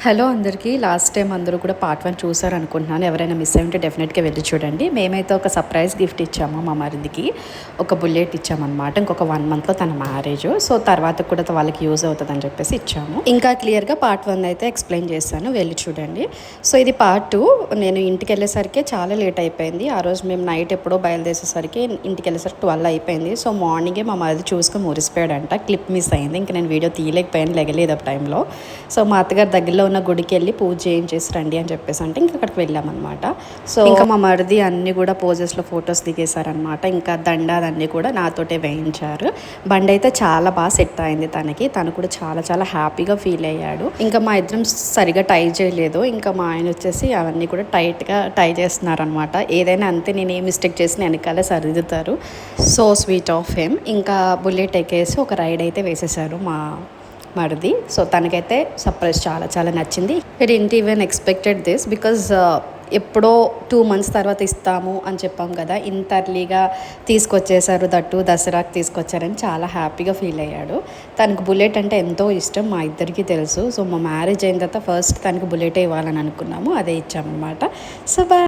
Hello అందరికీ. Last time అందరూ కూడా పార్ట్ 1 చూసారనుకుంటున్నాను. ఎవరైనా మిస్ అయ్యుంటే డెఫినెట్గా వెళ్ళి చూడండి. మేమైతే ఒక సర్ప్రైజ్ గిఫ్ట్ ఇచ్చాము మా మరిదికి. ఒక బుల్లెట్ ఇచ్చామన్నమాట. ఇంకొక 1 మంత్లో తన మ్యారేజ్. సో తర్వాత కూడా వాళ్ళకి యూజ్ అవుతుందని చెప్పేసి ఇచ్చాము. ఇంకా క్లియర్గా పార్ట్ 1 అయితే ఎక్స్ప్లెయిన్ చేశాను, వెళ్ళి చూడండి. సో ఇది పార్ట్ 2. నేను ఇంటికి వెళ్ళేసరికి చాలా లేట్ అయిపోయింది. ఆ రోజు మేము నైట్ ఎప్పుడో బయలుదేరేసరికి ఇంటికి వెళ్ళేసరికి 12 అయిపోయింది. సో మార్నింగే మా మరిది చూసుకొని మురిసిపోయాడంట. క్లిప్ మిస్ అయింది. ఇంకా నేను వీడియో తీయలేకపోయాను, లెగలేదు ఆ టైంలో. సో మా అత్తగారి దగ్గరలో ఉన్న గుడికి వెళ్ళి పూజ చేయించేసి రండి అని చెప్పేసి అంటే ఇంకా అక్కడికి వెళ్ళామన్నమాట. సో ఇంకా మా మరిది అన్నీ కూడా పోజెస్లో ఫొటోస్ దిగేశారనమాట. ఇంకా దండ అదన్నీ కూడా నాతోటే వేయించారు. బండి అయితే చాలా బాగా సెట్ అయింది తనకి. తను కూడా చాలా చాలా హ్యాపీగా ఫీల్ అయ్యాడు. ఇంకా మా ఇద్దరం సరిగా టై చేయలేదు. ఇంకా మా ఆయన వచ్చేసి అవన్నీ కూడా టైట్గా టై చేస్తున్నారనమాట. ఏదైనా అంతే, నేను ఏ మిస్టేక్ చేసిన వెనకాలే సరిదిద్దుతారు. So sweet of him. ఇంకా బుల్లెట్ ఎక్కేసి ఒక రైడ్ అయితే వేసేసారు మా మరిది. సో తనకైతే సర్ప్రైజ్ చాలా చాలా నచ్చింది. Didn't even expected this because ఎప్పుడో 2 months తర్వాత ఇస్తాము అని చెప్పాం కదా, ఇంత అర్లీగా తీసుకొచ్చేసారు, దట్టు దసరాకి తీసుకొచ్చారని చాలా హ్యాపీగా ఫీల్ అయ్యాడు. తనకు బుల్లెట్ అంటే ఎంతో ఇష్టం, మా ఇద్దరికీ తెలుసు. సో మా మ్యారేజ్ అయిన తర్వాత ఫస్ట్ తనకు బుల్లెటే ఇవ్వాలని అనుకున్నాము, అదే ఇచ్చామన్నమాట. So bye.